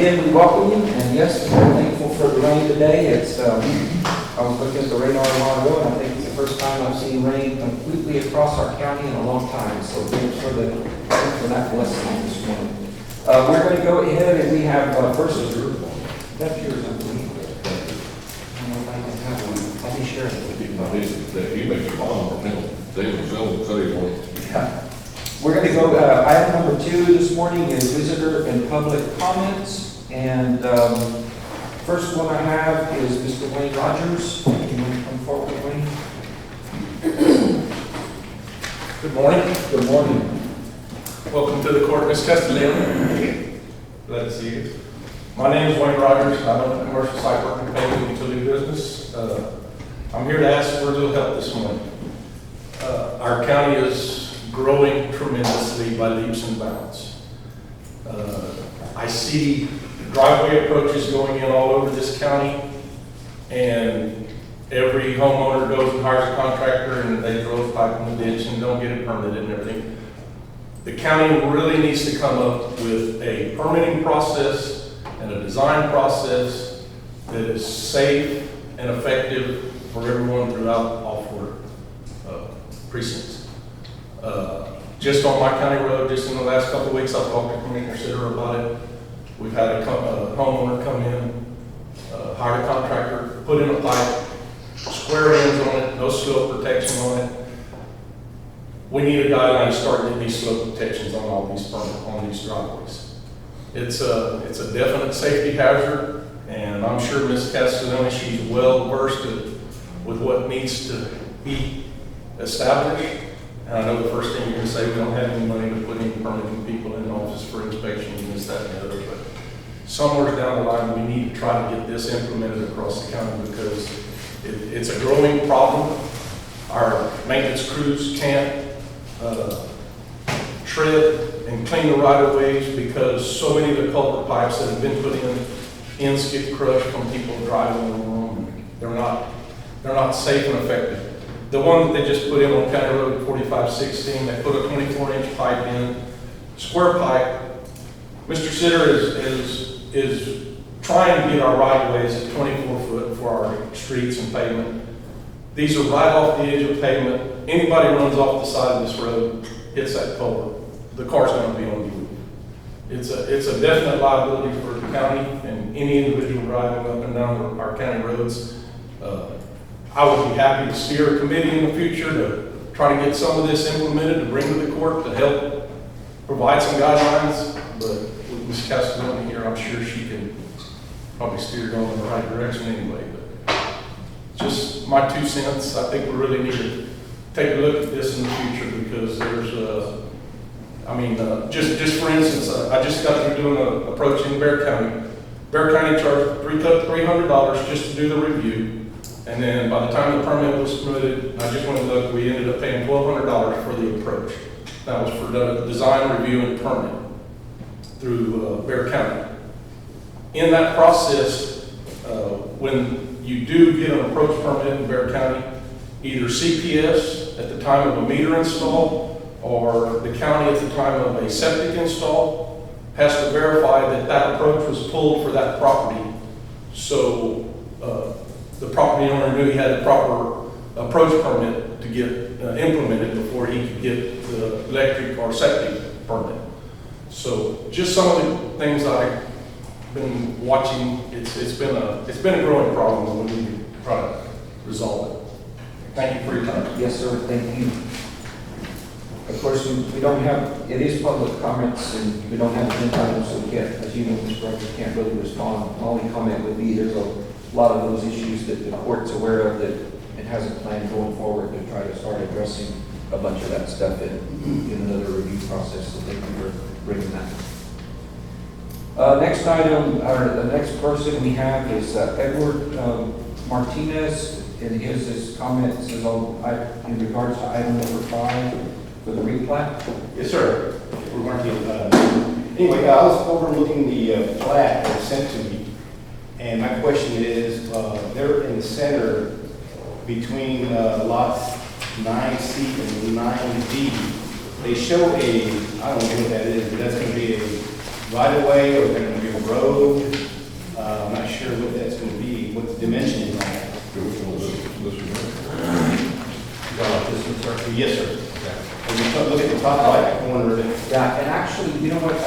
Again, we welcome you, and yes, we're thankful for the rain today. It's, I was looking at the radar a while ago, and I think it's the first time I've seen rain completely across our county in a long time. So thanks for that blessing this morning. We're going to go ahead and we have first. That's yours, I believe. I don't know if I can have one. Let me share it with you. You make your bond, they themselves say on it. Yeah. We're going to go, item number 2 this morning is visitor and public comments. And first one I have is Mr. Wayne Rogers. Can you come forward, Wayne? Good morning. Good morning. Welcome to the court, Ms. Castroville. Glad to see you. My name is Wayne Rogers. I own a commercial site work and paving utility business. I'm here to ask for a little help this morning. Our county is growing tremendously by leaps and bounds. I see driveway approaches going in all over this county, and every homeowner goes and hires a contractor and they throw a pipe in the ditch and don't get it permitted and everything. The county really needs to come up with a permitting process and a design process that is safe and effective for everyone throughout all 4 precincts. Just on my county road, just in the last couple of weeks, I've talked to Commissioner Sitter about it. We've had a homeowner come in, hire a contractor, put in a pipe, square ends on it, no slope protection on it. We need a guideline to start getting these slope protections on all these driveways. It's a definite safety hazard, and I'm sure Ms. Castroville, she's well versed with what needs to be established. And I know the first thing you're going to say, we don't have any money to put any permitting people in the office for inspection and this, that, and the other. But somewhere down the line, we need to try to get this implemented across the county because it's a growing problem. Our maintenance crews can't tread and clean the right-of-ways because so many of the culvert pipes that have been put in get crushed from people driving along. They're not safe and effective. The one that they just put in on County Road 4516, they put a 24-inch pipe in, square pipe. Mr. Sitter is trying to get our right-of-ways at 24 foot for our streets and pavement. These are right off the edge of pavement. Anybody runs off the side of this road, hits that culvert, the car's going to be on the roof. It's a definite liability for the county and any individual driving up and down our county roads. I would be happy to steer a committee in the future to try to get some of this implemented to bring to the court to help provide some guidelines. But with Ms. Castroville here, I'm sure she can probably steer it on in the right direction anyway. But just my 2 cents. I think we really need to take a look at this in the future because there's just for instance, I just got through doing an approach in Bexar County. Bexar County charged $300 just to do the review. And then by the time the permit was submitted, I just went and looked, we ended up paying $1,200 for the approach. That was for the design, review, and permit through Bexar County. In that process, when you do get an approach permit in Bexar County, either CPS at the time of a meter install or the county at the time of a septic install has to verify that that approach was pulled for that property. So the property owner knew he had the proper approach permit to get implemented before he could get the electric or septic permit. So just some of the things I've been watching, it's been a growing problem and we need to try to resolve it. Thank you for your time. Yes, sir. Thank you. Of course, we don't have, it is public comments and we don't have agenda items, so we can't, as you know, Mr. Director, can't really respond. My only comment would be there's a lot of those issues that the court's aware of that it has a plan going forward to try to start addressing a bunch of that stuff in another review process. So thank you for bringing that. Next item, or the next person we have is Edward Martinez. And his comments is in regards to item number 5 for the replat. Yes, sir. We're Martinez. Anyway, I was overlooking the plat that was sent to me, and my question is, they're in the center between lots 9C and 9D. They show I don't know what that is, but that's going to be a right of way or gonna be a road? I'm not sure what that's gonna be, what the dimension is on that. Which one is this This one, sir. Yes, sir. When you look at the top right corner of it, Yeah, and actually, you know what,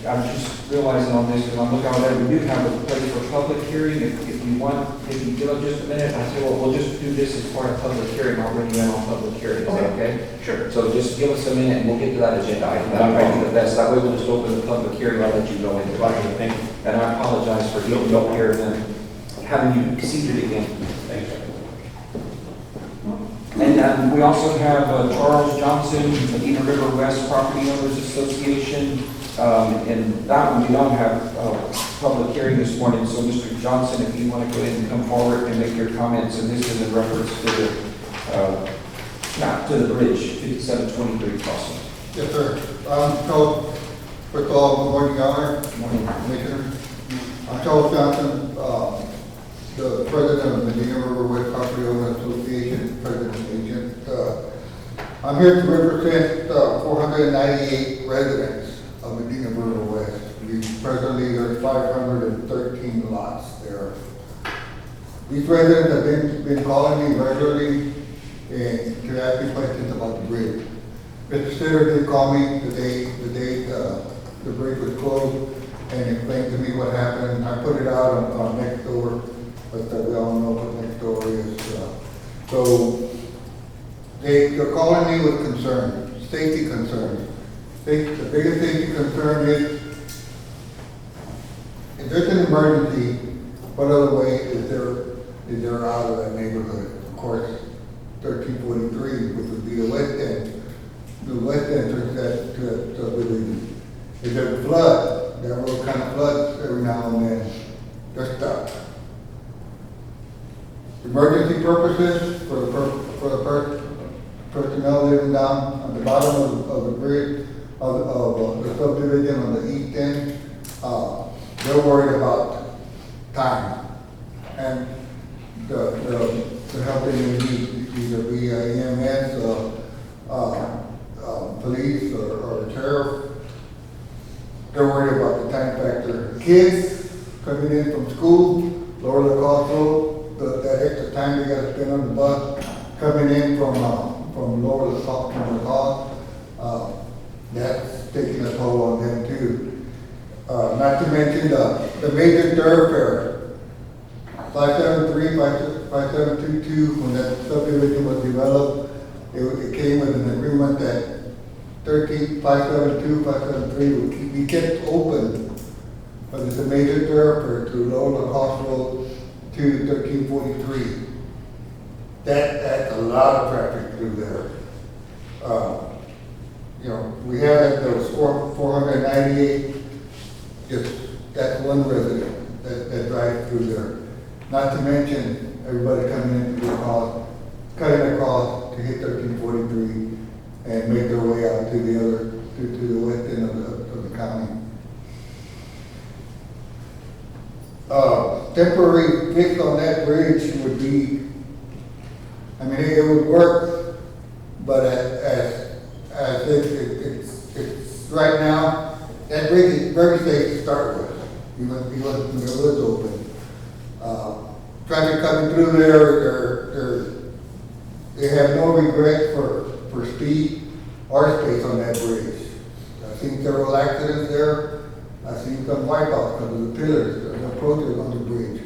I'm just realizing on this, because I'm looking over there, we do have a place for public hearing, if you want, if you give us just a minute, I say, well, we'll just do this as part of public hearing, I'll bring you in on public hearing, is that okay? Sure. So just give us a minute, and we'll get to that agenda item, that might be the best, that way we'll just open the public hearing, I'll let you go into it. Thank you. And I apologize for getting up here and then having you seated again. Thank you. And we also have Charles Johnson, Medina River West Property Owners Association. And that one, we don't have public hearing this morning, so Mr. Johnson, if you want to go ahead and come forward and make your comments, and this is in reference to the bridge, 5723 crossing. Yes, sir. First of all, good morning, Your Honor, Commissioner. I'm Charles Johnson, the president of the Medina River West Property Owner Association, president and agent. I'm here to represent 498 residents of Medina River West. Presently, there's 513 lots there. These residents have been calling me regularly and to ask me questions about the bridge. Mr. Sitter did call me the day the bridge was closed and explained to me what happened. I put it out on next door, but we all know what next door is. So they're calling me with concerns, safety concerns. The biggest safety concern is if there's an emergency, what other way is there out of that neighborhood? Of course, 1343, which would be the west entrance to Medina. If there's a flood, that road kind of floods every now and then, they're stuck. Emergency purposes for the personnel living down on the bottom of the bridge, of the subdivision on the east end, they're worried about time and the help they need, either be EMS, police, or sheriff. They're worried about the time factor. Kids coming in from school, lower the cost road, that extra time they got to spend on the bus, coming in from lower the cost, that's taking a toll on them too. Not to mention the major thoroughfare, 573, 5722, when that subdivision was developed, it came with an agreement that 572, 573 would be kept open, but it's a major thoroughfare to lower the cost road to 1343. That's a lot of traffic through there. We have those 498, just that's one resident that drives through there. Not to mention everybody coming in through the cross, cutting across to hit 1343 and make their way out to the west end of the county. Temporary fix on that bridge would be, it would work, but as it's right now, that bridge is very safe to start with, even when it was open. Traffic coming through there, they have no regret for speed or space on that bridge. I've seen several accidents there. I've seen some wipeouts because of the pillars, the approaches on the bridge.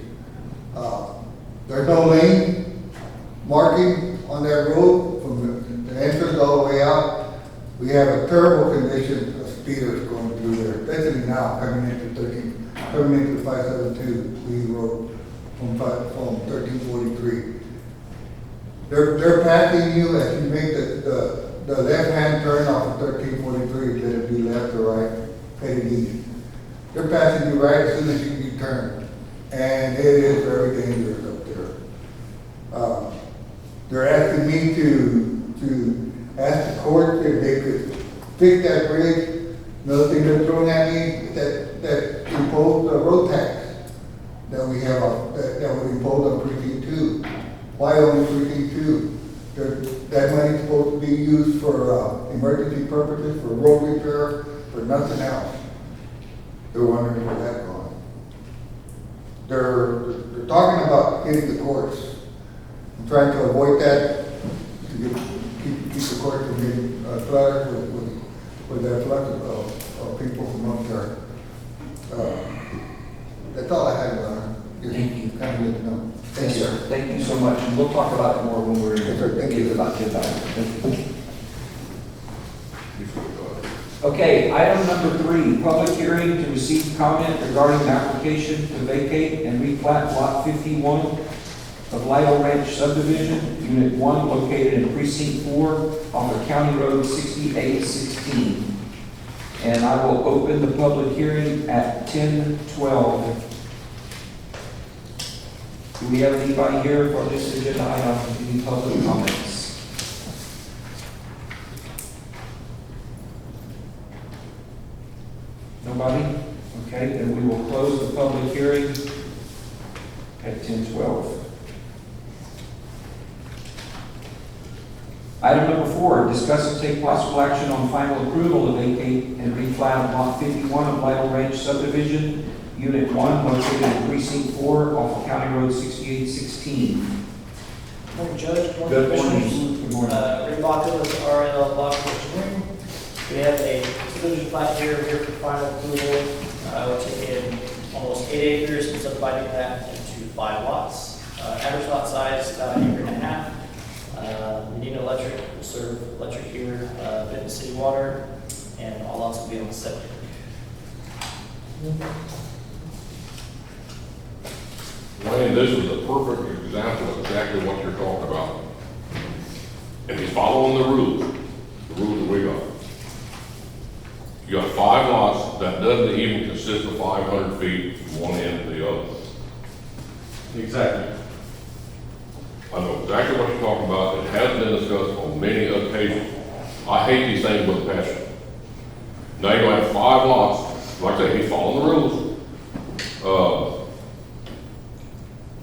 There's no lane marking on that road from the entrance all the way out. We have a terrible condition of speeders going through there, especially now coming into 572 Lee Road from 1343. They're passing you as you make the left-hand turn off of 1343, let it be left or right, headed east. They're passing you right as soon as you turn, and it is very dangerous up there. They're asking me to ask the court if they could fix that bridge. Another thing they're throwing at me is that imposed road tax that we have that was imposed on precinct 2. Why only precinct 2? That money is supposed to be used for emergency purposes, for road repair, for nothing else. they're wondering where that's going. They're talking about hitting the courts, and trying to avoid that, to keep the court from getting flooded with that flood of people from up there. That's all I had, Thank you. Kind of need to know. Yes, sir. Thank you so much, and we'll talk about it more when we're Yes, sir. Thank you. about $10. Okay, item number 3, public hearing to receive comment regarding the application to vacate and replat lot 51 of Lidle Ranch subdivision, Unit 1, located in Precinct 4 off of County Road 6816. And I will open the public hearing at 10:12. Do we have anybody here for this agenda item? Any public comments? Nobody? Okay, then we will close the public hearing at 10:12. Item number 4, discuss and take possible action on final approval of vacate and replat of lot 51 of Lidle Ranch subdivision, Unit 1, located in Precinct 4 off of County Road 6816. Morning, Judge. Good morning. Commissioners. Good morning. Rick Lockwood with RL Lockwood Engineering. We have a subdivision plat here for final approval. We're taking almost 8 acres and subdividing that into 5 lots. Average lot size about 1.5 acres. Medina Electric will serve electric here, Benton City Water, and all lots will be on the septic. Wayne, this is a perfect example of exactly what you're talking about. And he's following the rules that we got. You got 5 lots that doesn't even consist of 500 feet from one end to the other. Exactly. I know exactly what you're talking about. It has been discussed on many occasions. I hate these things with a passion. Now you're gonna have 5 lots. Like I say, he's following the rules.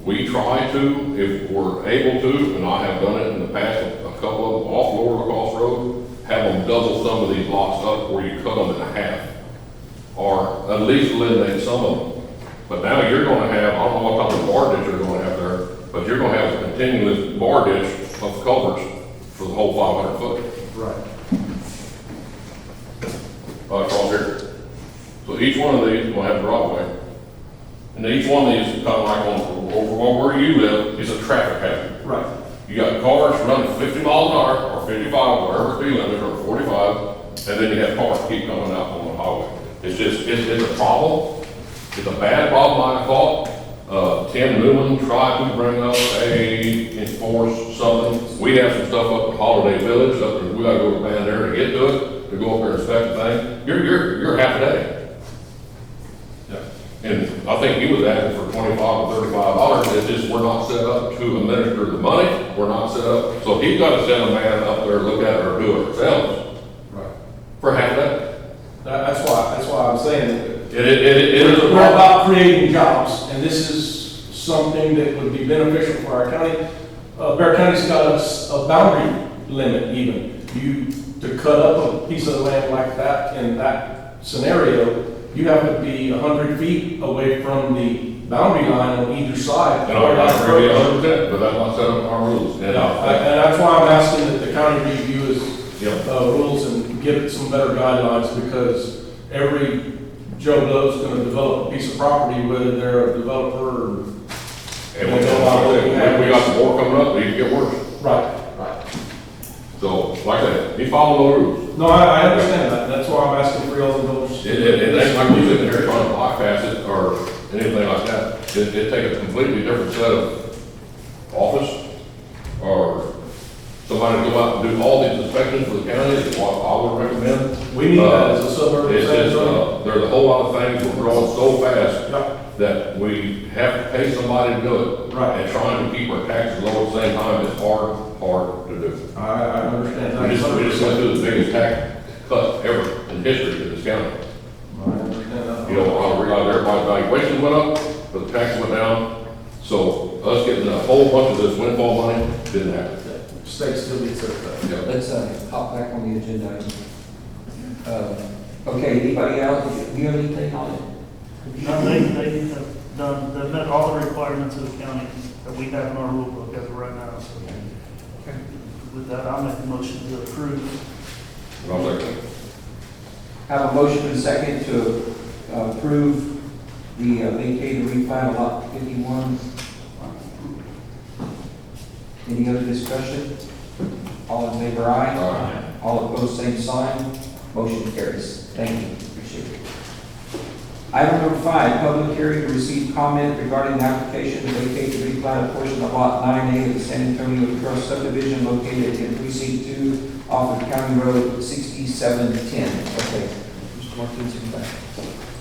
We try to, if we're able to, and I have done it in the past, a couple of them off Lower LaCrosse Road, have them double some of these lots up where you cut them in half. Or at least eliminate some of them. But now you're gonna have, I don't know what type of bar ditch you're gonna have there, but you're gonna have a continuous bar ditch of culverts for the whole 500 foot. Right. Across here. So each one of these will have a driveway. And each one of these is kind of like over where you live, is a traffic hazard. Right. You got cars running 50 miles an hour, or 55, whatever speed limit, or 45, and then you have cars keep coming out on the highway. It's just, it's a problem. It's a bad problem, I thought. Tim Newman tried to bring up enforce something. We have some stuff up at Holiday Village, up there, we gotta go to Van there to get to it, to go up there and inspect the thing. You're half a day. And I think he was asking for $25 or $35. It's just, we're not set up to administer the money. We're not set up. So he's got to send a man up there, look at it, or do it ourselves. Right. For half a day. That's why I'm saying It is a we're problem. about creating jobs, and this is something that would be beneficial for our county. Bear County's got a boundary limit even. To cut up a piece of land like that in that scenario, you have to be 100 feet away from the boundary line on either side. And I agree 100%, but that's not set up in our rules. And And that's why I'm asking that the county review its rules and give it some better guidelines, because every Joe Blow's gonna develop a piece of property, whether they're a developer or. And we got some more coming up, these get worse. Right. So, like I said, he's following the rules. No, I understand that. That's why I'm asking for y'all's indulgence. It ain't like we sitting here trying to bypass it or anything like that. It take a completely different set of office or somebody to go out and do all these inspections for the county is what I would recommend. We need that as a suburb. It's just, there's a whole lot of things we're growing so fast Yep. that we have to pay somebody to do it. Right. And trying to keep our taxes low at the same time is hard to do. I understand. We just went through the biggest tax cut ever in history in this county. I understand that. You know, I realize everybody's valuations went up, but the taxes went down. So us getting a whole bunch of this windfall money didn't happen. State still gets their cut. Yeah. Let's hop back on the agenda item. Okay, anybody else? Do you have anything on it? No, they have done, they've met all the requirements of the county that we have in our rule book as of right now. So with that, I'll make a motion to approve. I'll second. Have a motion and a second to approve the vacate and replat of lot 51. Any other discussion? All in favor, aye. Aye. All opposed, same sign. Motion carries. Thank you. Appreciate it. Item number 5, public hearing to receive comment regarding the application to vacate and replat a portion of lot 9A of the San Antonio Trust subdivision located in precinct 2 off of County Road 6710. Okay, Mr. Martinez, come back.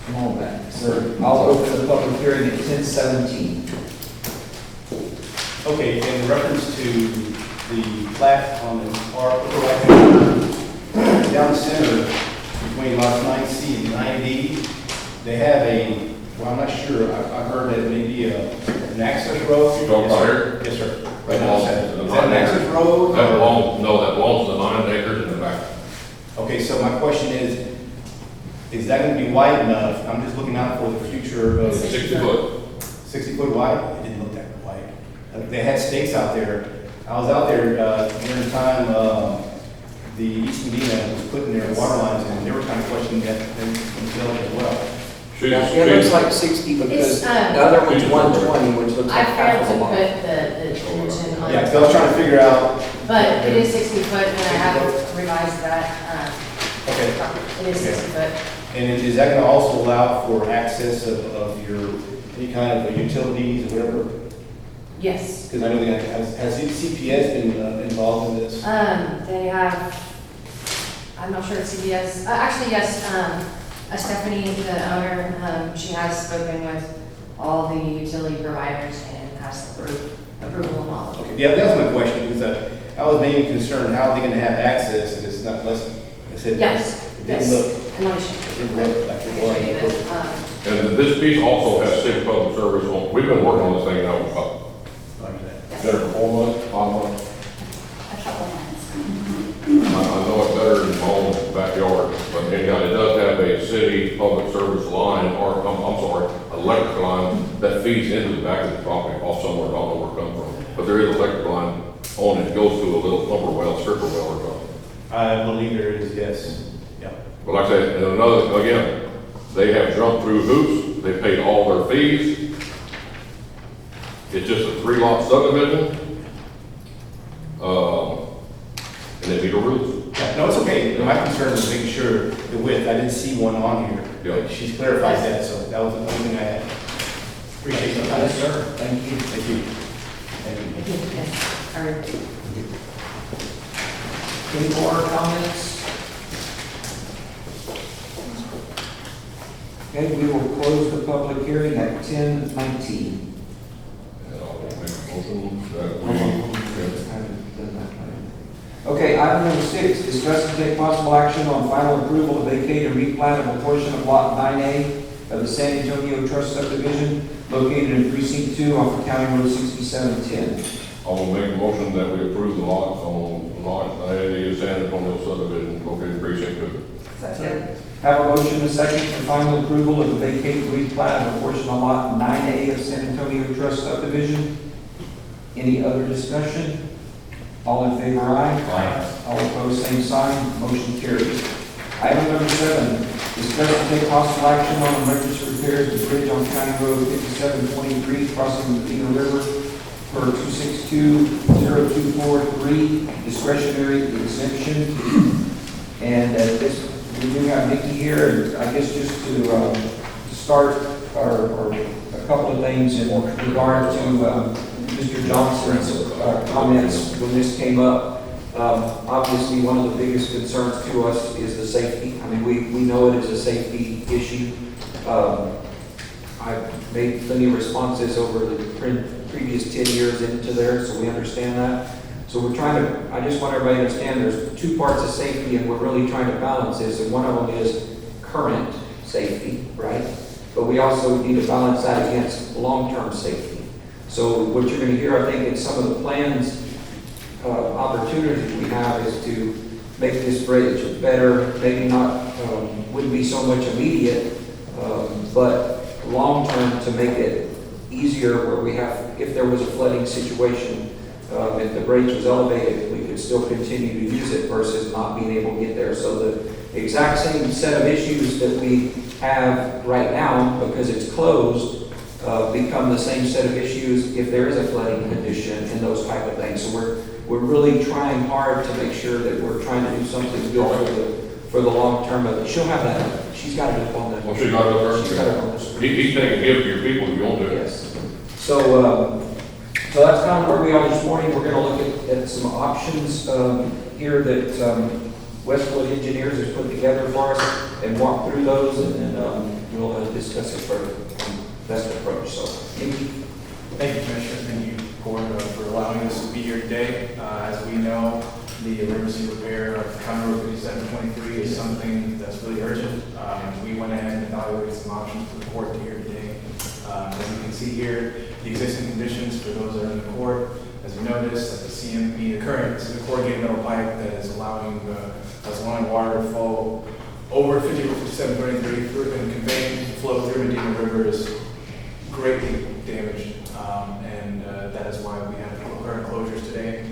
Come on back, sir. I'll open the public hearing at 10:17. Okay, in reference to the plat on the down the center between lots 9C and 9D, they have a, well, I'm not sure, I heard that maybe an access road. You talking about here? Yes, sir. That Right now, belongs is to the that an 9 access acres. road? That or- belongs, no, that belongs to the 9 acres in the back. Okay, so my question is that going to be wide enough? I'm just looking out for the future of It's 60 foot. 60 foot wide? It didn't look that wide. They had stakes out there. I was out there during the time the East Medina was putting their water lines in. They were kind of questioning that themselves as well. It looks like 60 because It's, the other one's 120, which looks I like half failed of to a put lot. the dimension on. Yeah, 'cause I was trying to figure out. But it is 60 foot, and I have revised that. Okay. It is 60 foot. And is that going to also allow for access of your, any kind of utilities or whatever? Yes. Because I know they has CPS been involved in this? They have, I'm not sure it's CBS, actually, yes, Stephanie, the owner, she has spoken with all the utility providers and has approval on all of them. Okay, yeah, that was my question, because I was mainly concerned, how are they going to have access if it's not less, I said. Yes, It yes. didn't look, And let me show it you. didn't look like Let it me show you was. this. And this piece also has city public service on, we've been working on this thing now about Like that. better than 4 months, 5 months. A couple minutes. I know it's better than my own backyard, but anyhow, it does have a city public service line, or, I'm sorry, electric line that feeds into the back of the property off somewhere, I don't know where it comes from. But there is an electric line on it, goes to a little pumper well, stripper well or something. I believe there is, yes. Yeah. But like I said, and another, again, they have jumped through hoops, they paid all their fees. It's just a 3-lot subdivision. And they meet the rules. Yeah, no, it's okay. My concern was making sure the width, I didn't see one on here. Yeah. But she's clarified that, so that was the only thing I had. Appreciate it. Yes, sir. Thank you. Thank you. Thank you. Yes. Or- Any more comments? Okay, we will close the public hearing at 10:19. And I'll make a motion that we, Okay, item number 6, discuss and take possible action on final approval to vacate and replat of a portion of lot 9A of the San Antonio Trust subdivision located in precinct 2 off of County Road 6710. I will make a motion that we approve the lots on lot 90 San Antonio subdivision located in precinct 2. Second. Have a motion and a second for final approval of the vacate and replat of a portion of lot 9A of San Antonio Trust subdivision. Any other discussion? All in favor, aye. Aye. All opposed, same sign. Motion carries. Item number 7, discuss and take possible action on emergency repairs to bridge on County Road 5723 crossing the Medina River for 2620243 discretionary exemption. And this, we do have Nikki here, and I guess just to start or a couple of things in regard to Mr. Johnson's comments when this came up. Obviously, one of the biggest concerns to us is the safety. I mean, we know it is a safety issue. I've made plenty of responses over the previous 10 years into there, so we understand that. So we're trying to, I just want everybody to understand there's 2 parts of safety, and we're really trying to balance this. And one of them is current safety, right? But we also need to balance that against long-term safety. So what you're going to hear, I think, in some of the plans, opportunities we have is to make this bridge better, maybe not, wouldn't be so much immediate, but term to make it easier where we have, if there was a flooding situation, if the bridge was elevated, we could still continue to use it versus not being able to get there. So the exact same set of issues that we have right now, because it's closed, become the same set of issues if there is a flooding condition and those type of things. So we're really trying hard to make sure that we're trying to do something good for the long term of it. She'll have that, she's got it up on the. Well, she got it up there. She's got it on the screen. He's taking give to your people if you want to. Yes. So that's kind of where we are this morning. We're gonna look at some options, here that, Westwood Engineers has put together for us and walk through those, and then, we'll discuss it further, best approach. So, thank you. Thank you, Commissioner. Thank you, Board, for allowing us to be here today. As we know, the emergency repair of County Road 5723 is something that's really urgent. We went ahead and evaluated some options for the court to hear today. As you can see here, the existing conditions for those that are in the court, as you notice, that the CMP, the current corrugated metal pipe that is allowing water to flow over 5723 through and conveying flow through Medina River is greatly damaged, and that is why we have current closures today.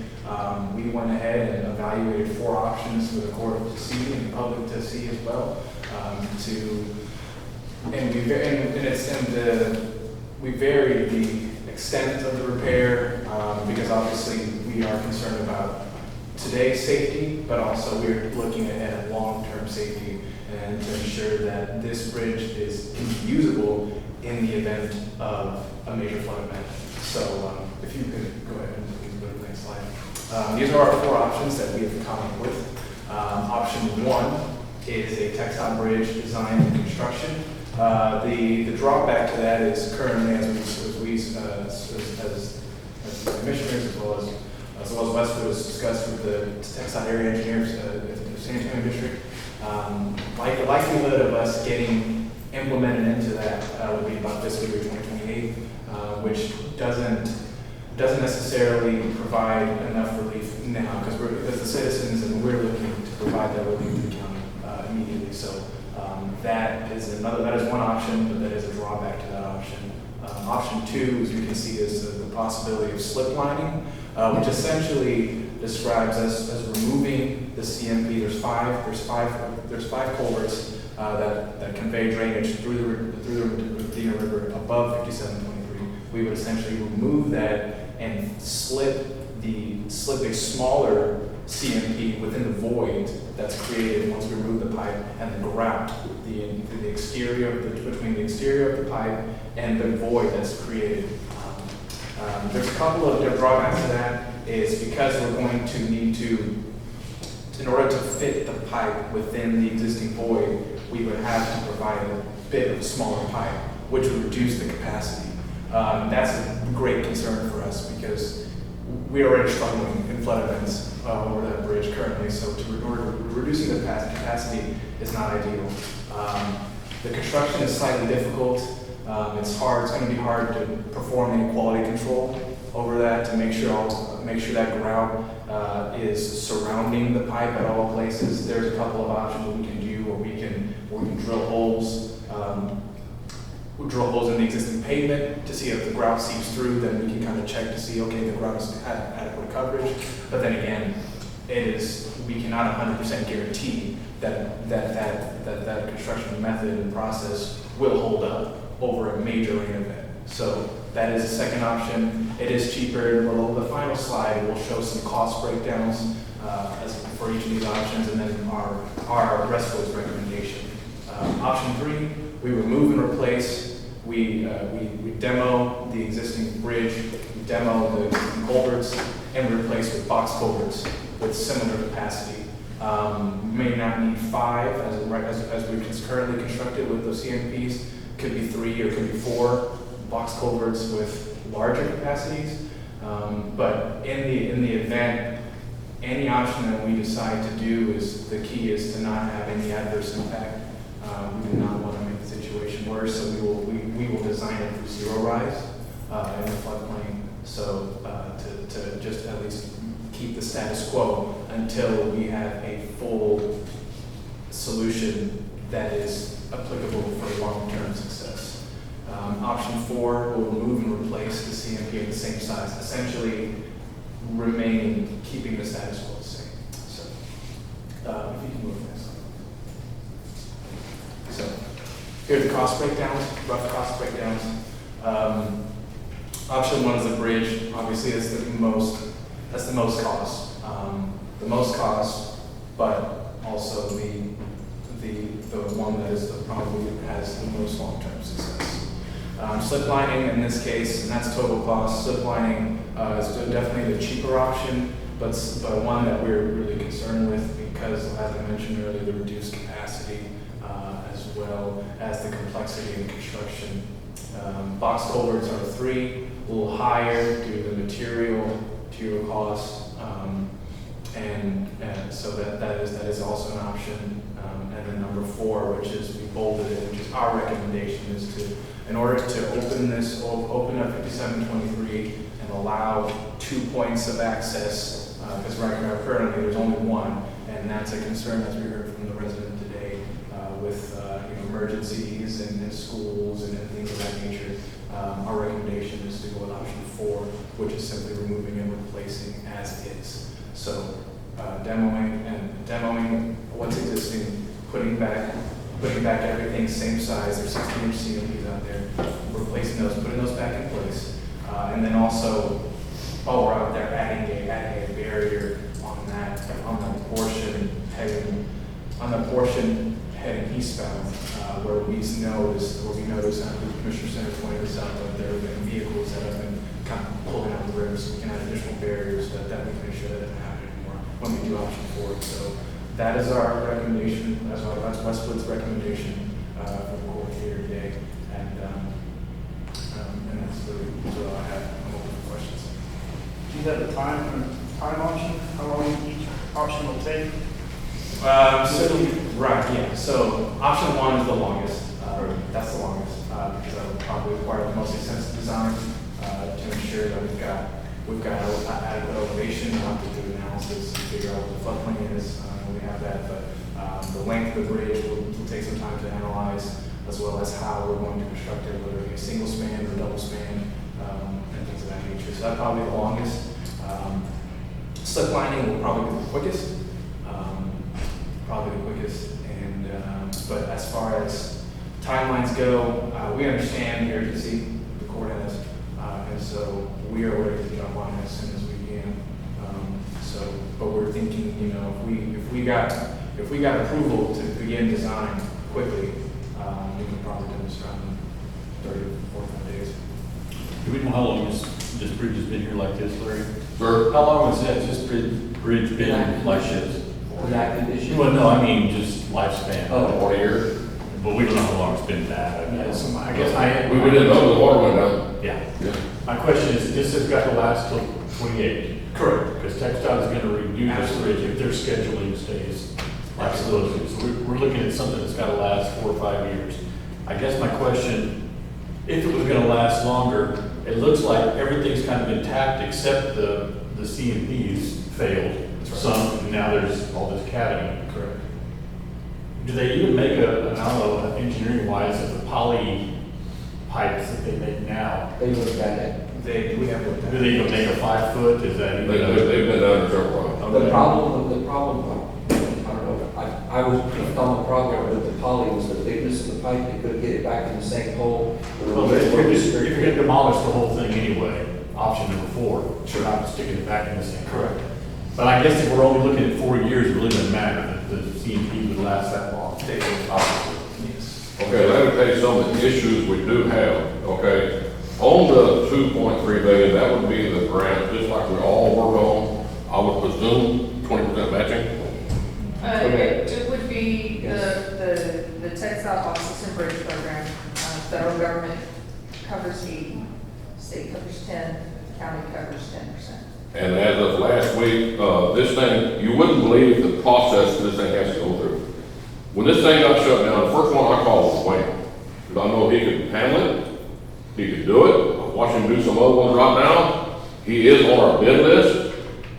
We went ahead and evaluated 4 options for the court to see and the public to see as well. We varied the extent of the repair because obviously we are concerned about today's safety, but also we're looking ahead at long-term safety and to ensure that this bridge is usable in the event of a major flood event. So if you could go ahead and go to the next slide. These are our 4 options that we have come up with. Option 1 is a textile bridge design and construction. The drawback to that is currently, as commissioners, as well as Westwood has discussed with the textile area engineers, the San Antonio district, like the likelihood of us getting implemented into that would be about fiscal year 2028, which doesn't necessarily provide enough relief now because the citizens and we're looking to provide that relief to the county immediately. So that is one option, but that is a drawback to that option. Option 2, as you can see, is the possibility of slip lining, which essentially describes us as removing the CMP. There's five culverts that convey drainage through the Medina River above 5723. We would essentially remove that and slip a smaller CMP within the void that's created once we remove the pipe and the grout the exterior between the exterior of the pipe and the void that's created. There's a couple of drawbacks to that is because we're going to need to, in order to fit the pipe within the existing void, we would have to provide a bit of a smaller pipe, which would reduce the capacity. That's a great concern for us because we are already struggling in flood events over that bridge currently, so reducing the capacity is not ideal. The construction is slightly difficult. It's going to be hard to perform any quality control over that to make sure that grout is surrounding the pipe at all places. There's a couple of options that we can do, or we can drill holes. We'll drill holes in the existing pavement to see if the grout seeps through. Then we can kind of check to see, okay, the grout has adequate coverage. But then again, we cannot 100% guarantee that construction method and process will hold up over a major rain event. So that is the second option. It is cheaper. The final slide will show some cost breakdowns for each of these options, and then our Westwood's recommendation. Option 3, we remove and replace. We demo the existing bridge, we demo the existing culverts, and we replace with box culverts with similar capacity. May not need 5 as we currently constructed with those CMPs. Could be 3 or could be 4 box culverts with larger capacities. But in the event, any option that we decide to do the key is to not have any adverse impact. We do not want to make the situation worse, so we will design it for zero rise in the floodplain. So to just at least keep the status quo until we have a full solution that is applicable for long-term success. Option 4 will remove and replace the CMP of the same size, essentially remaining, keeping the status quo the same. So, if you can move this. So, here are the cost breakdowns, rough cost breakdowns. Option 1 is a bridge. Obviously, that's the most cost. The most cost, but also the one that is probably has the most long-term success. Slip lining in this case, and that's total cost. Slip lining is definitely the cheaper option, but one that we're really concerned with because, as I mentioned earlier, the reduced capacity as well as the complexity in construction. Box culverts are 3, a little higher due to the material cost, and so that is also an option. And then number 4, which is we bolded it, which is our recommendation, is to, in order to open up 5723 and allow 2 points of access, because right now currently there's only one, and that's a concern as we heard from the resident today with emergencies and schools and things of that nature. Our recommendation is to go with option 4, which is simply removing and replacing as is. So demoing what's existing, putting back everything same size. There's 16-inch CMPs out there. Replacing those, putting those back in place, and then also while we're out there, adding a barrier on that portion heading eastbound, where we noticed, the Commissioner Center pointed this out, that there have been vehicles that have been kind of pulling out the river, so we can add additional barriers that we can make sure that doesn't happen anymore when we do option 4. So that is our recommendation. That's Westwood's recommendation for the court here today, and that's all I have. I'm open for questions. Do you have a time option? How long each option will take? So option 1 is the longest. That's the longest because that would probably require the most extensive design to ensure that we've got adequate elevation. We'll have to do analysis and figure out what the floodplain is. We have that, but the length of the bridge will take some time to analyze, as well as how we're going to construct it, whether it be a single span or double span, and things of that nature. So that's probably the longest. Slip lining will probably be the quickest. And but as far as timelines go, we understand the urgency the court has, and so we are ready to jump on it as soon as we can. But we're thinking, if we got approval to begin design quickly, we can probably do this around 30 or 45 days. Do we know how long this bridge has been here like this, Larry? Sure. How long has this bridge been like this? That condition. Well, no, I mean just lifespan. 40 years. But we don't know how long it's been bad, I guess. We didn't know the water went down. Yeah. Yeah. My question is, this has got to last till 28? Correct. Because TxDOT is going to redo this bridge if their scheduling stays like so. So we're looking at something that's got to last 4 or 5 years. I guess my question, if it was going to last longer, it looks like everything's kind of intact except the CMPs failed. Some, and now there's all this cavity. Correct. Do they even make I don't know, engineering wise, of the poly pipes that they make now? They looked at it. We have looked at Do they even make a 5 foot? Is that even? They've been done several times. The problem, I don't know, I was picked on the problem with the poly was the thickness of the pipe. They couldn't get it back in the same hole. Well, if you're going to demolish the whole thing anyway, option number 4, sure, not sticking it back in the same. Correct. But I guess if we're only looking at 4 years, it really doesn't matter that the CMP would last that long. Yes. Okay, let me tell you some of the issues we do have, okay? On the 2.3 million, that would be the grant, just like we all work on, I would presume 20% matching. It would be Yes. the TxDOT Office and Bridge Program. Federal government covers 80, state covers 10, county covers 10%. And as of last week, this thing, you wouldn't believe the process this thing has to go through. When this thing got shut down, the first one I called was Wayne. Because I know he could handle it, he could do it. I watched him do some other ones right now. He is on our bid list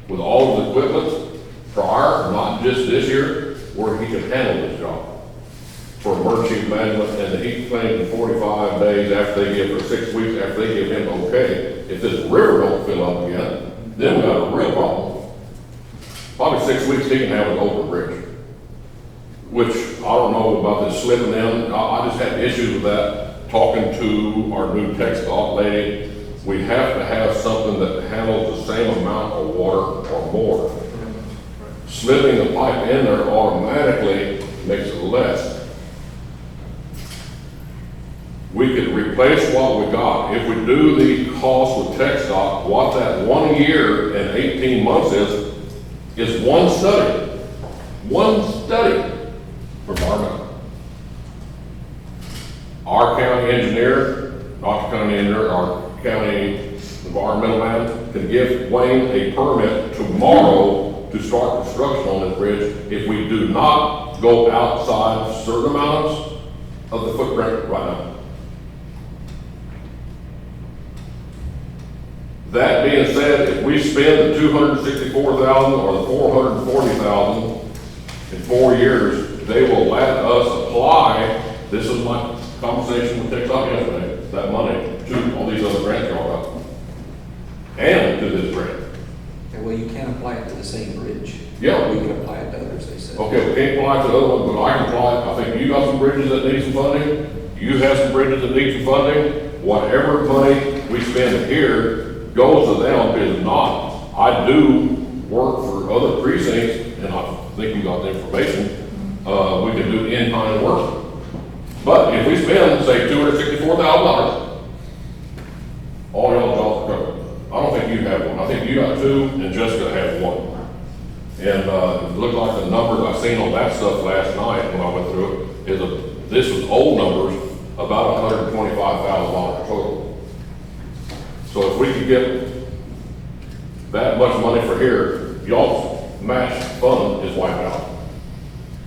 with all of the equipment prior, not just this year, where he could handle this job. for emergency management, and he claimed 45 days after they give, or 6 weeks after they give him okay. If this river don't fill up again, then we got a real problem. Probably 6 weeks he can have an open bridge. Which, I don't know about this slipping in, I just had issues with that, talking to our new text doc lady. We have to have something that handles the same amount of water or more. Slipping the pipe in there automatically makes it less. We could replace what we got. If we do the cost with tech stock, what that 1 year and 18 months is one study. One study for environmental. Our county engineer, not the county engineer, our county environmental man can give Wayne a permit tomorrow to start construction on this bridge if we do not go outside certain amounts of the footprint right now. That being said, if we spend the $264,000 or the $440,000 in 4 years, they will let us apply. This is my conversation with TechStop yesterday, that money to all these other grants y'all got. And to this grant. Okay, well, you can't apply it to the same bridge. Yeah. We can apply it to others, they said. Okay, we can't apply to the other ones, but I can apply. I think you got some bridges that need some funding. You have some bridges that need some funding. Whatever money we spend here goes to them, is not. I do work for other precincts, and I think you got the information. We can do in-kind work. But if we spend, say, $264,000, all y'all jobs are covered. I don't think you have one. I think you got 2, and Jessica has 1. And it looked like the numbers I seen on that stuff last night when I went through it, this was old numbers, about $125,000 total. So if we could get that much money for here, y'all's match fund is wiped out.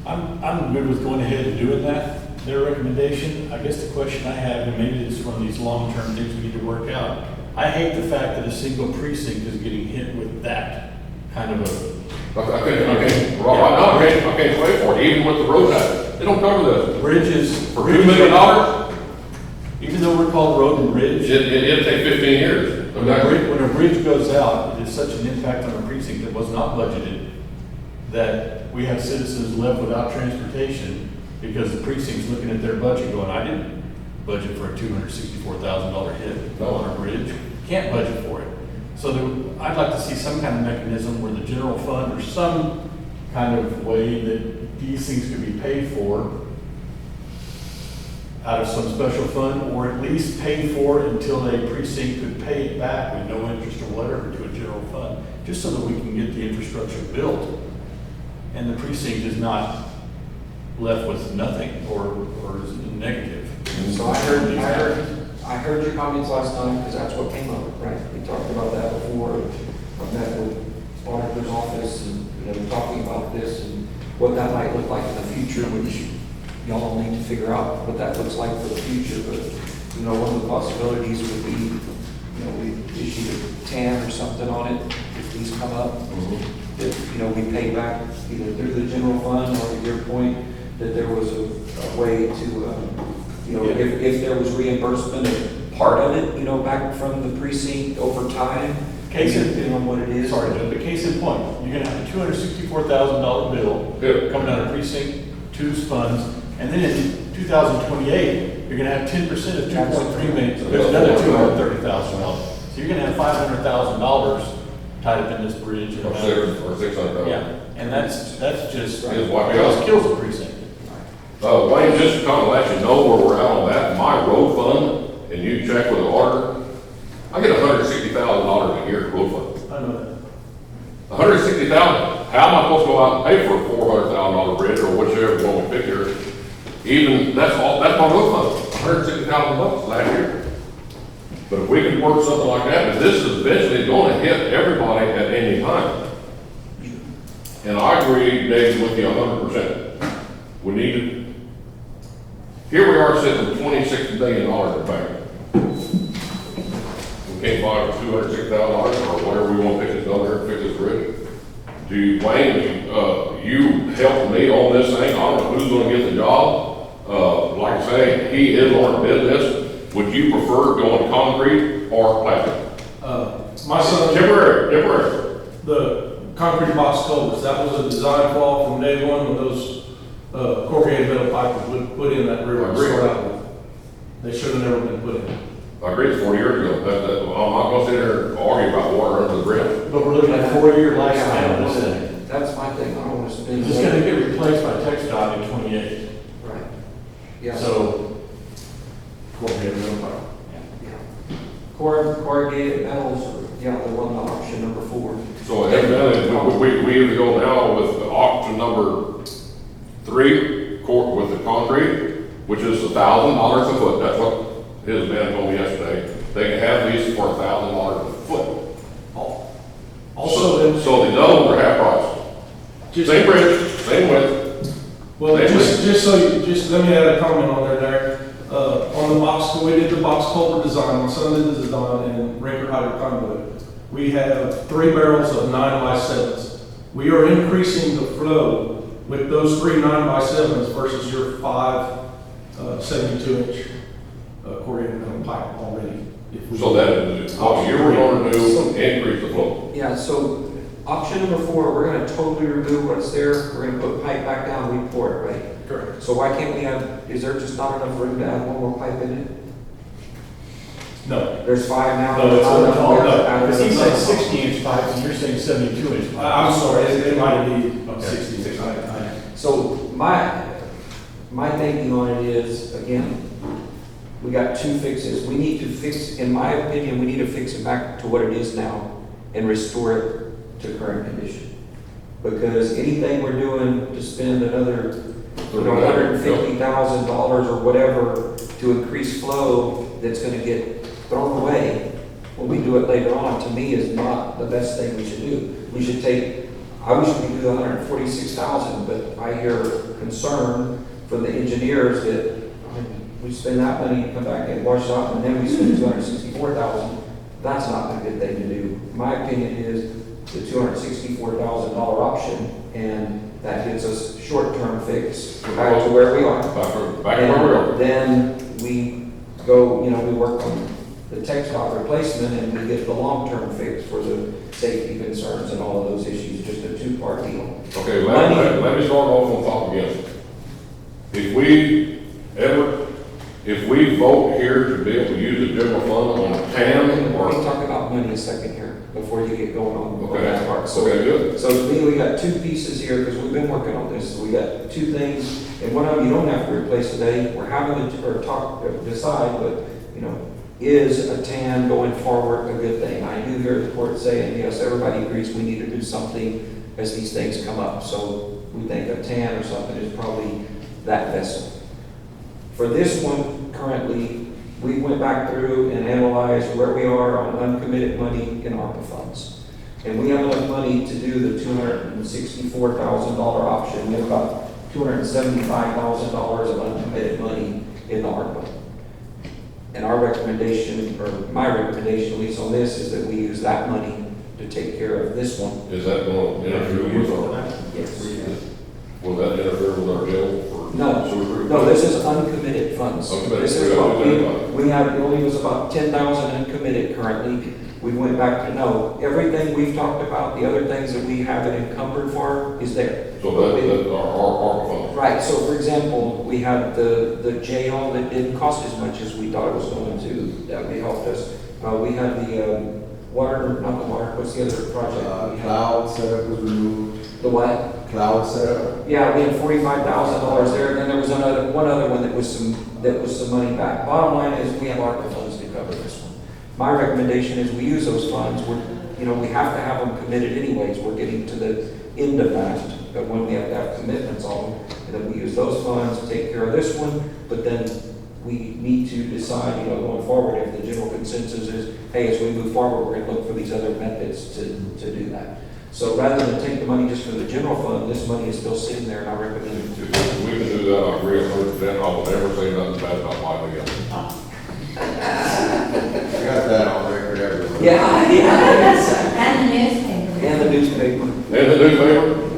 I'm good with going ahead and doing that, their recommendation. I guess the question I have, and maybe it's one of these long-term things we need to work out. I hate the fact that a single precinct is getting hit with that kind of a. I can't pay for it, even with the road tax. They don't cover the Bridges. for $2 million. Even though we're called road and bridge. It'll take 15 years. When a bridge goes out, it is such an impact on a precinct that was not budgeted, that we have citizens left without transportation because the precinct's looking at their budget going, I didn't budget for a $264,000 hit on a bridge. Can't budget for it. So I'd like to see some kind of mechanism where the general fund or some kind of way that these things could be paid for out of some special fund, or at least paid for until a precinct could pay it back with no interest or whatever to a general fund, just so that we can get the infrastructure built and the precinct is not left with nothing or is negative. So I heard your comments last time, because that's what came up, right? We talked about that before. I met with auditor's office and, talking about this and what that might look like in the future, which y'all need to figure out what that looks like for the future. But, one of the possibilities would be, we issue a TAM or something on it if these come up. That, we pay back either through the general fund or, to your point, that there was a way to, if there was reimbursement of part of it, back from the precinct over time, depending on what it is. Sorry, but case in point, you're gonna have a $264,000 bill coming out of precinct 2's funds, and then in 2028, you're gonna have 10% of 2.3 million, so there's another $230,000. So you're gonna have $500,000 tied up in this bridge. Or 600,000. Yeah, and that's just, Right. It kills the precinct. Wayne, just to kind of let you know where we're at on that, my road fund, and you check with the auditor, I get $160,000 a year road fund. I know that. $160,000. How am I supposed to go out and pay for a $400,000 bridge or whichever one we pick here? Even that's my road fund. $160,000 last year. But if we can work something like that, but this is eventually going to hit everybody at any time. And I agree, Dave, with you 100%. We need to. Here we are sitting with $26 million in the bank. We can't buy it for $206,000 or whatever we want to fix this over and fix this bridge. Wayne, you helped me on this thing. I don't know who's going to get the job, like I say, he is on business. Would you prefer going concrete or plastic? My son, Temporary. the concrete box culverts, that was a design flaw from day one when those corrugated metal pipe was put in that river to start out with. They should have never been put in. I agree, it's 40 years ago. I'm not gonna sit there and argue about water under the bridge. But we're looking at 4-year lifespan on this thing. That's my thing, I don't want to spend. It's gonna get replaced by TxDOT in 28. Right. Yeah. So, corrugated metal pipe. Corrugated metals, yeah, the one, option number 4. So evidently, we either go now with the option number 3, with the concrete, which is $1,000 a foot. That's what his man told me yesterday. They can have these for $1,000 a foot. Also, So the others are half price. Same bridge, same width. well, just let me add a comment on there, Derek. On the box, when we did the box culvert design, my son did the design in Ranker Hydrant Conduit. We have 3 barrels of 9x7s. We are increasing the flow with those 3 9x7s versus your 5 72-inch corrugated metal pipe already. So that is, what you were going to do, increase the flow. Yeah, so option number 4, we're gonna totally remove what's there, we're gonna put pipe back down, we pour it, right? Correct. So why can't we add, is there just not enough room to add one more pipe in it? No. There's 5 now. No, it's there's not enough. all, We have to no, add because he another said pipe. 60-inch pipes, and you're saying 72-inch pipes. I'm sorry, it might be Okay. 66. So my thinking on it is, again, we got 2 fixes. We need to fix, in my opinion, we need to fix it back to what it is now and restore it to current condition. Because anything we're doing to spend another, $150,000 or whatever to increase flow that's gonna get thrown away when we do it later on, to me, is not the best thing we should do. We should take, I wish we could do 146,000, but I hear concern from the engineers that we spend that money, come back and wash it off, and then we spend 264,000. That's not a good thing to do. My opinion is the $264,000 option, and that gets us short-term fix back to where we are. Back to where we are. And then we go, we work on the TxDOT replacement, and we get the long-term fix for the safety concerns and all of those issues, just a 2-part deal. Okay, let me start off on top again. If we vote here to be able to use the general fund on TAM Let me or. talk about money a second here, before you get going on Okay, that part. So, okay, good. So to me, we got 2 pieces here, because we've been working on this. We got 2 things, and one of them you don't have to replace today. We're having to decide, but, is a TAN going forward a good thing? I do hear the court saying, yes, everybody agrees we need to do something as these things come up. So we think a TAN or something is probably that vessel. For this one, currently, we went back through and analyzed where we are on uncommitted money in ARPA funds. And we have enough money to do the $264,000 option. We have about $275,000 of uncommitted money in the ARPA. And our recommendation, or my recommendation, at least on this, is that we use that money to take care of this one. Is that going to interfere with our, Yes. will that interfere with our bill for? No, this is uncommitted funds. Uncommitted. This is what we have, it only was about 10,000 uncommitted currently. We went back to, no, everything we've talked about, the other things that we have it encumbered for is there. So that's our fund. Right, so for example, we had the jail that didn't cost as much as we thought it was going to, that would helped us. We had the water, not the water, what's the other project? We had- Cloud setup was removed. The what? Cloud setup. Yeah, we had $45,000 there, and then there was one other one that was some money back. Bottom line is, we have ARPA funds to cover this one. My recommendation is we use those funds. We have to have them committed anyways. We're getting to the end of that, but when we have to have commitments on them, and then we use those funds to take care of this one, but then we need to decide, going forward, if the general consensus is, hey, as we move forward, we're gonna look for these other methods to do that. So rather than take the money just for the general fund, this money is still sitting there, and I recommend it. If we can do that, I agree 100%. I will never say nothing bad about mine again. I got that on record everywhere. Yeah. And the newspaper. And the newspaper. And the newspaper,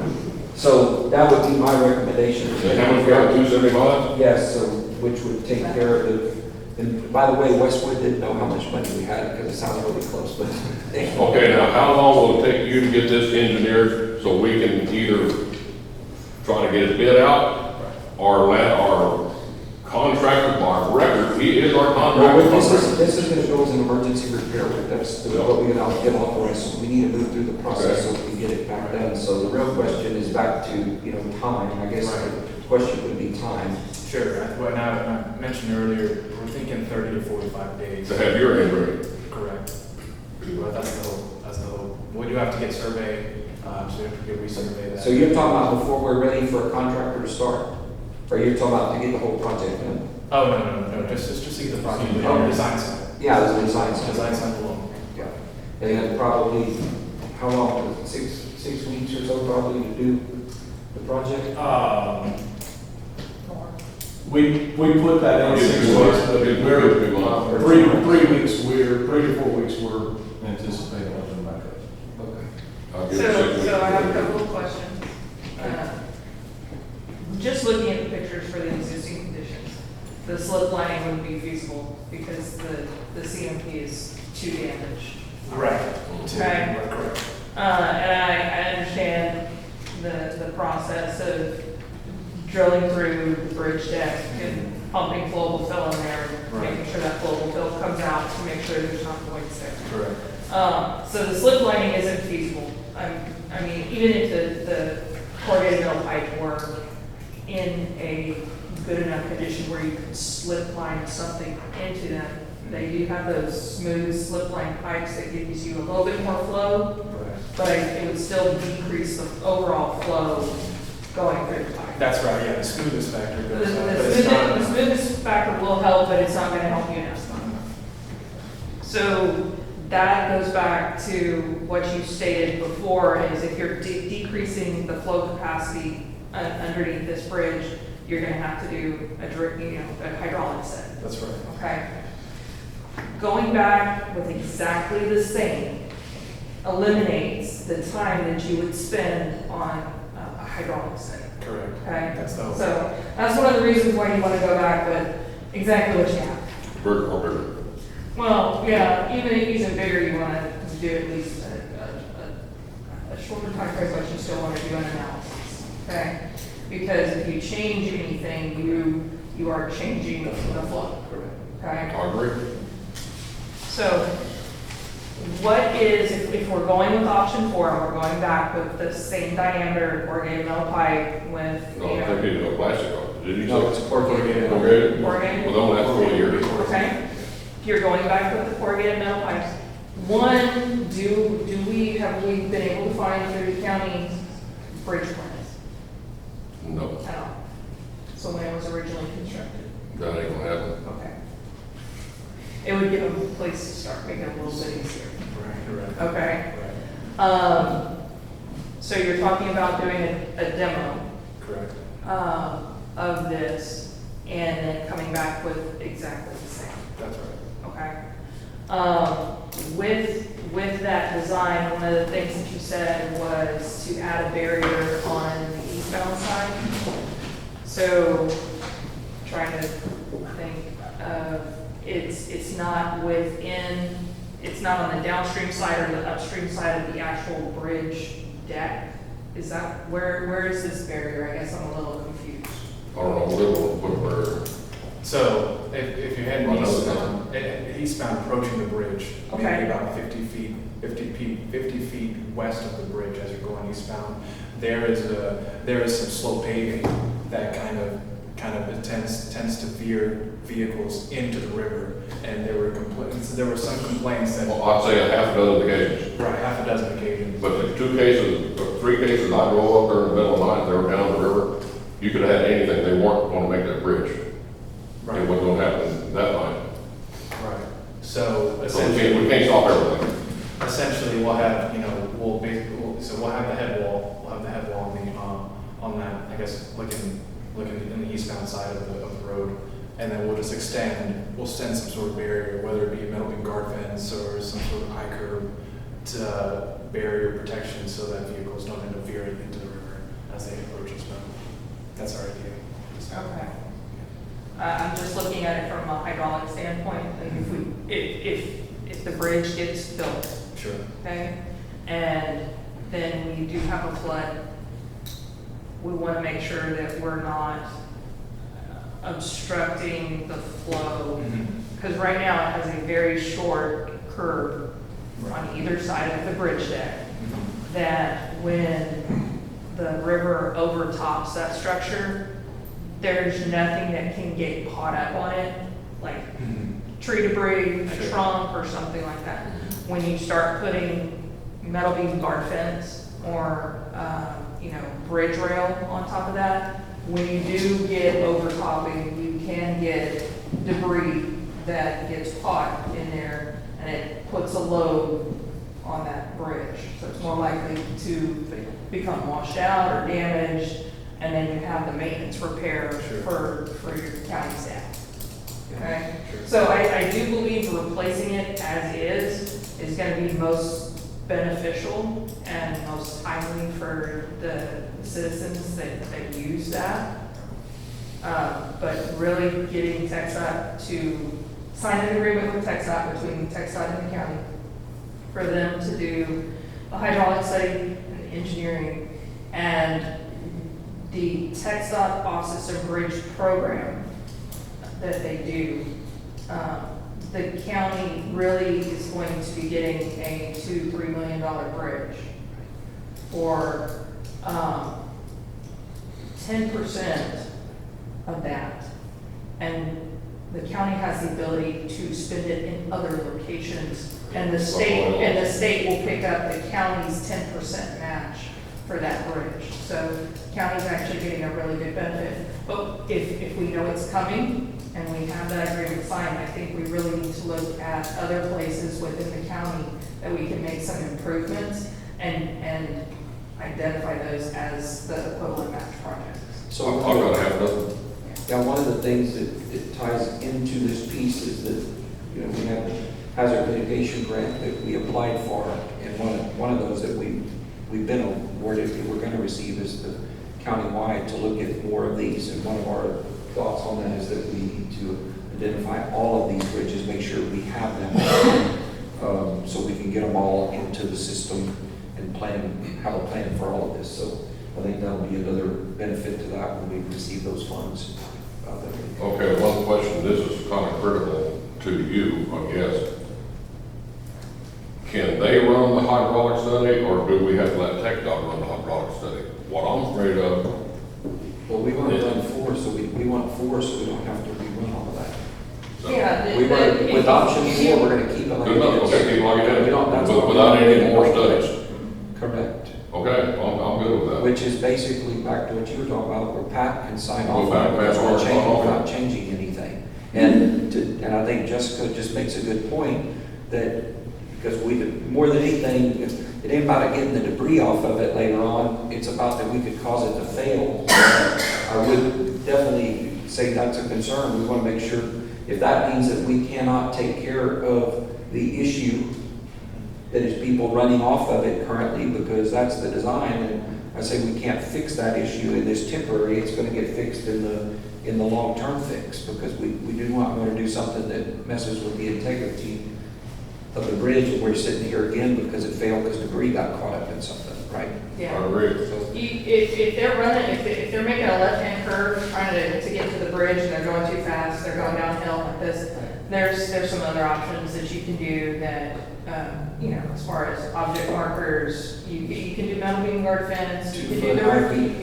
So that would be my recommendation. and how much take care of 275? Yes, so, which would take care of the, and by the way, Westwood didn't know how much money we had because it sounds really close, but. Okay, now how long will it take you to get this engineered so we can either try to get it bid out or let our contractor by record, he is our Well, contractor. this is gonna go as an emergency repair, that's what we get authorized, so we need to move through the process so we can get it back done. So the real question is back to, time, I guess the question would be time. Sure, what I mentioned earlier, we're thinking 30 to 45 days. To have your end ready. Correct. Well, that's the whole, we do have to get surveyed, so we have to get resurvey that. So you're talking about before we're ready for a contractor to start? Or you're talking about to get the whole project done? Oh, no, just to see the project, the design side. Yeah, the design side. Design side alone. Yeah. And then probably, how long, 6 weeks or so probably to do the project? We put that in 6 weeks, but we're 3 weeks, 3 to 4 weeks, we're anticipating opening back up. Okay. I'll give it 6 weeks. So I have a couple of questions. Just looking at the pictures for the existing conditions, the slip lining wouldn't be feasible because the CMP is too damaged. Right. Okay. Right, correct. And I understand the process of drilling through the bridge deck and pumping flowable fill in there, Right. making sure that flowable fill comes out to make sure there's not voids there. Correct. So the slip lining isn't feasible. I mean, even if the corrugated metal pipe were in a good enough condition where you could slip line something into them, they do have those smooth slip line pipes that gives you a little bit more flow, but it would still decrease the overall flow going through the pipe. That's right, yeah, the smoothness factor The goes up, but it's not. the smoothness factor will help, but it's not gonna help you enough. So that goes back to what you stated before, is if you're decreasing the flow capacity underneath this bridge, you're gonna have to do a hydraulic set, That's right. okay? Going back with exactly the same eliminates the time that you would spend on a hydraulic set. Correct. Okay, That's the whole. so that's one of the reasons why you want to go back with exactly what you have. Bigger or bigger. Well, yeah, even bigger, you want to do at least a shorter time frame, but you still want to do an analysis, okay? Because if you change anything, you are changing the flow, okay? I agree. So what is, if we're going with option 4, and we're going back with the same diameter corrugated metal pipe with, No, I think you need no plastic on it. Did you No, say? it's corrugated. Corrugated? Corrugated. Well, don't last 40 years. okay? If you're going back with the corrugated metal pipes, one, have we been able to find through the county bridge plans No, at all? So when it was originally constructed? that ain't gonna happen. Okay. It would give them a place to start, make it a little bit easier. Right, correct. Okay? Right. So you're talking about doing a demo Correct. of this and then coming back with exactly the same, That's right. okay? With that design, one of the things that you said was to add a barrier on the eastbound side. So trying to think of, it's not within, it's not on the downstream side or the upstream side of the actual bridge deck. Is that, where is this barrier? I guess I'm a little confused. I don't know, we'll put where, So if you're heading Well, no, eastbound approaching the bridge, Okay. maybe about 50 feet west of the bridge as you're going eastbound, there is some slow paving that kind of tends to veer vehicles into the river. And there were some complaints that, well, I'd say a half dozen occasions. right, half a dozen occasions. But the 3 cases I drove up there in the middle of the night, they were down the river, you could have had anything, they weren't gonna make that bridge. Right. It wasn't gonna happen that night. Right. So So we essentially, can't stop everything. we'll have, we'll have the head wall, on that, I guess, looking in the eastbound side of the road. And then we'll just we'll send some sort of barrier, whether it be metal beam guard fence or some sort of high curb to barrier protection so that vehicles don't end up veering into the river as they approach eastbound. That's our idea. looking at it from a hydraulic standpoint, like if the bridge gets built, Sure. okay? And then we do have a flood, we want to make sure that we're not obstructing the flow. Because right now it has a very short curve on either side of the bridge deck, that when the river overtops that structure, there's nothing that can get caught up on it, like tree debris, a trunk or something like that. When you start putting metal beam guard fence or, bridge rail on top of that, when you do get overtopping, you can get debris that gets caught in there, and it puts a load on that bridge. So it's more likely to become washed out or damaged, and then you have the maintenance repair for your county staff. Okay? So I do believe replacing it as is gonna be most beneficial and most timely for the citizens that use that. But really getting TxDOT to sign an agreement with TxDOT, between TxDOT and the county, for them to do a hydraulic study and engineering, and the TxDOT Office of Bridge program that they do. The county really is going to be getting a $2-3 million bridge for 10% of that. And the county has the ability to spend it in other locations, and the state will pick up the county's 10% match for that bridge. So the county's actually getting a really good benefit. But if we know it's coming and we have that agreement signed, I think we really need to look at other places within the county that we can make some improvements and identify those as the equivalent match projects. So I'm gonna have another. Yeah, one of the things that ties into this piece is that, we have the hazard mitigation grant that we applied for, and one of those that we've been awarded, that we're gonna receive, is the countywide, to look at more of these. And one of our thoughts on that is that we need to identify all of these bridges, make sure we have them, so we can get them all into the system and have a plan for all of this. So I think that'll be another benefit to that when we receive those funds. Okay, one question, this is kind of critical to you, I guess. Can they run the hydraulic study, or do we have to let TxDOT run the hydraulic study? What I'm afraid of. Well, we want to run 4, so we want 4, so we don't have to rerun all of that. So, Yeah. With option 4, we're going to keep it like Good enough, okay, keep it like it We is, don't- that's what we without want. any more studies. Correct. Okay, I'm good with that. Which is basically back to what you were talking about, where Pat can sign off. Well, Pat on it. can We're sign off. not changing anything. And I think Jessica just makes a good point that, because more than anything, it ain't about getting the debris off of it later on, it's about that we could cause it to fail. I would definitely say that's a concern. We want to make sure, if that means that we cannot take care of the issue that is people running off of it currently, because that's the design, and I say we can't fix that issue in this temporary, it's going to get fixed in the long-term fix, because we do not want to do something that messes with the integrity of the bridge, and we're sitting here again because it failed because debris got caught up in something, right? Yeah. I agree. If they're running, if they're making a left-hand curve, trying to get to the bridge, and they're going too fast, they're going downhill like this, there's some other options that you can do that, as far as object markers, you can do metal beam guard fence, you can do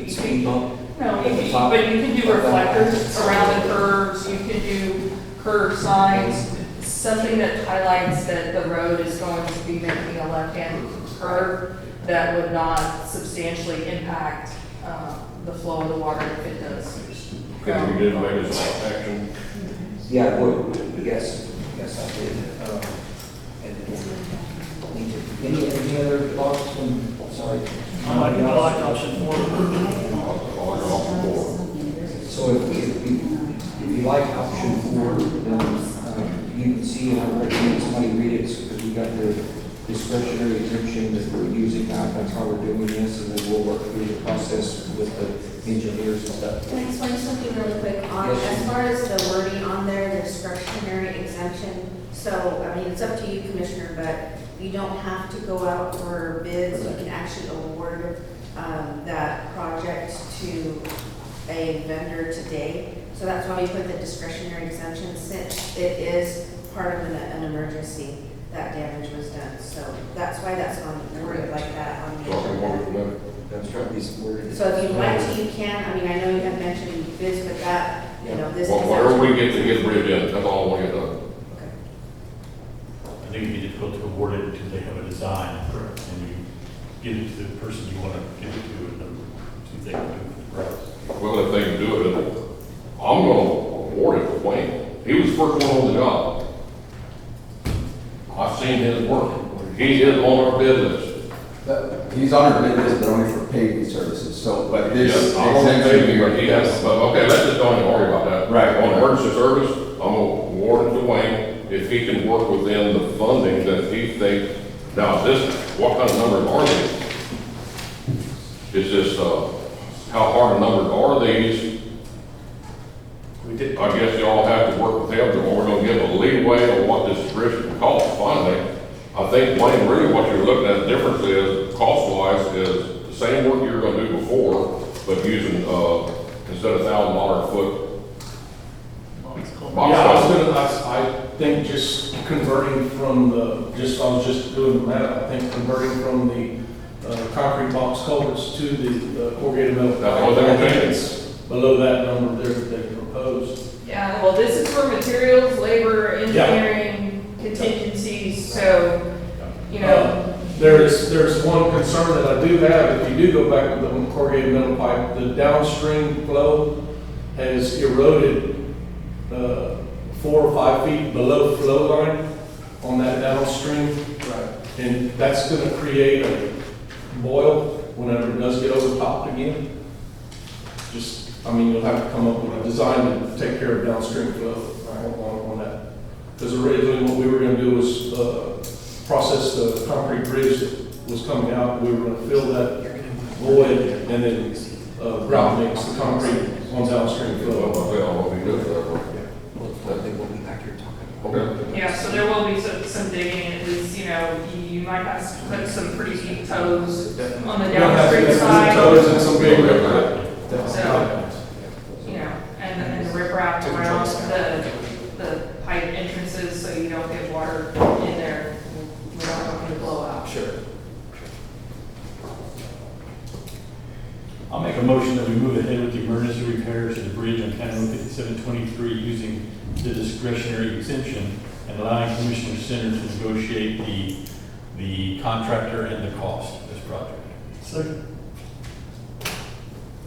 the Speed bump. No, but you can do reflectors around the curves, you can do curve signs, something that highlights that the road is going to be making a left-hand curve that would not substantially impact the flow of the water if it does. Can we get maybe some action? Yeah, yes, I did. Any other thoughts from, sorry? I like option 4. All your option 4. So if you like option 4, then you can see, and I recommend somebody read it, because we got the discretionary exemption that we're using now, that's how we're doing this, and then we'll work through the process with the engineers and stuff. Can I explain something really quick? Yes. As far as the wording on there, exemption. So, I mean, it's up to you, Commissioner, but you don't have to go out for bids. You can actually award that project to a vendor today. So that's why we put the discretionary exemption, since it is part of an emergency that damage was done. So that's why that's worded like that on the Talking more agenda. than that. That's right, these worded. So if you'd like to, you can. I mean, I know you have mentioned bids, but that, you know, this is. Well, whatever we get to get rid in, that's all I want to get done. Okay. I think it'd be difficult to award it until they have a design. And you give it to the person you want to give it to, and then see if they can do it. Right. Well, if they can do it, I'm going to award it to Wayne. He was the first one on the job. I've seen his work. He is on our bid list. He's on our bid list, but only for paving services, so, but this. Yes, I'm on the paving, but he has, but okay, let's just don't even worry about that. Right. On emergency service, I'm going to award it to Wayne if he can work within the funding that he thinks. Now, what kind of numbers are these? Is this, how hard a numbers are these? We did. I guess y'all have to work with him, or we're gonna give a leeway on what this bridge will cost finally. I think, Wayne, really what you're looking at, the difference is, cost-wise, is the same work you were gonna do before, but using, instead of $1,000 a foot. Yeah, I think just converting from I was just doing the math, I think converting from the concrete box culverts to the corrugated metal. That's what they're I think doing. it's below that number there that they proposed. Yeah, well, this is for materials, labor, engineering, contingencies, so, you know. There's one concern that I do have, if you do go back with the corrugated metal pipe, the downstream flow has eroded 4 or 5 feet below flow line on that downstream. Right. And that's gonna create a boil whenever it does get overtopped again. I mean, you'll have to come up with a design to take care of downstream flow on that. Because originally what we were gonna do was process the concrete bridge that was coming out. We were gonna fill that void and then grout mix the concrete on downstream flow. They will be back here talking. Okay. Yeah, so there will be some digging, at least, you know, you might have to put some pretty deep toes on the downstream side. Toes and some big riprap. So, you know, and then the riprap around the pipe entrances, so you don't get water in there without having to blow out. Sure. I'll make a motion that we move ahead with the emergency repairs to the bridge on County Road 5723 using the discretionary exemption and allowing Commissioner Center to negotiate the contractor and the cost of this project. Second.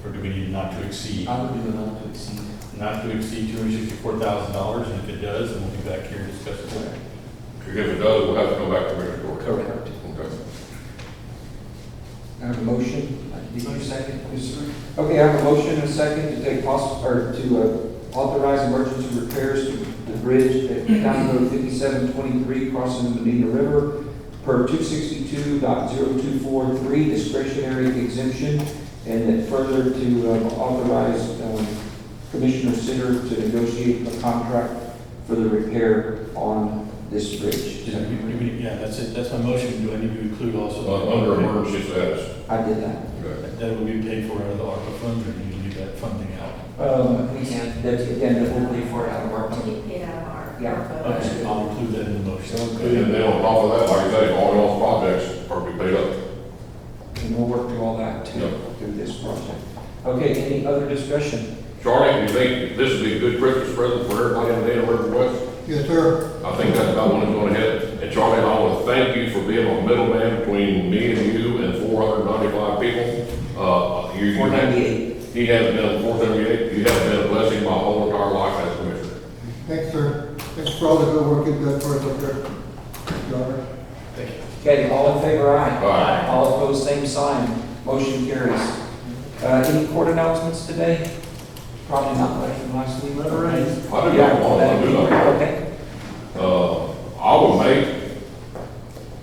Or do we need not to exceed? I would do the not to exceed. Not to exceed $264,000, and if it does, then we'll be back here and discuss it later. If it does, we'll have to come back to Commissioner Court. Correct. Okay. I have a motion. Did you second? Yes, sir. Okay, I have a motion and a second to take to authorize emergency repairs to the bridge at County Road 5723 crossing the Medina River per 262.0243 discretionary exemption, and then further to authorize Commissioner Sitter to negotiate a contract for the repair on this bridge. Yeah, that's it. That's my motion. Do I need to include also? Under emergency status. I did that. Okay. That will be paid for out of the ARPA funds, or do you leave that funding out? We can, that's again, that will pay for it out of our To money. be paid out of our. Yeah. Okay, I'll include that in the motion. And then on top of that, like I say, all those projects are to be paid up. And we'll work through all that too, Yep. through this project. Okay, any other discussion? Charlie, do you think this would be a good Christmas present for everybody in Medina River West? Yes, sir. I think that's about when it's going ahead. And Charlie, I want to thank you for being a middleman between me and you and 495 people. 498. He has been 478. You have been a blessing my whole entire life as commissioner. Thanks, sir. Thanks for all the good work you've done for us up there. Your Honor. Okay, all in favor, aye. Aye. All opposed, same sign. Motion carries. Any court announcements today? Probably not much from last week. Let it rain. I do not want to do that. Okay. I will make,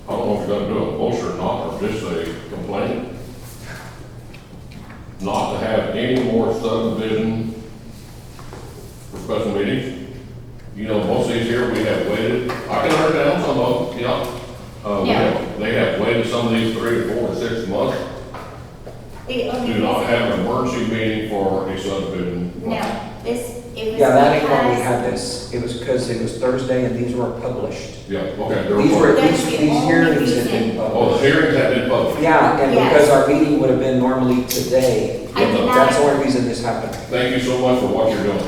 I don't know if you're going to do a motion or not, or just a complaint, not to have any more subdivision for special meetings. You know, most of these here, we have waited, I can understand some of them, you know. They have waited some of these 3 to 4 to 6 months. Do not have an emergency meeting for a subdivision. No, it was Yeah, that ain't why we because- had this. It was because it was Thursday and these weren't published. Yeah, okay. they're These were, public. That's these the only hearings had been reason. Oh, the published. hearings have been published. Yeah, and Yes. because our meeting would have been normally today, I did not- that's the only reason this happened. Thank you so much for what you're doing.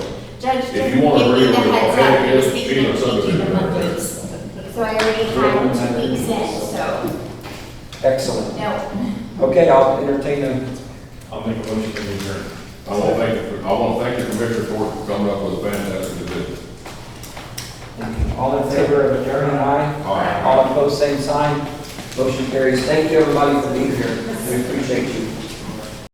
Judge, If you want to give agree me the with heads what up, Hank it was is, speaking she's a of subdivision. the monthlies. So I already had 2 weeks in, so, Excellent. no. Okay, I'll entertain them. I'll make a motion to adjourn. I want to thank the commissioner for coming up with a fantastic decision. All in favor of adjourning, aye? Aye. All opposed, same sign. Motion carries. Thank you, everybody, for being here. We appreciate you.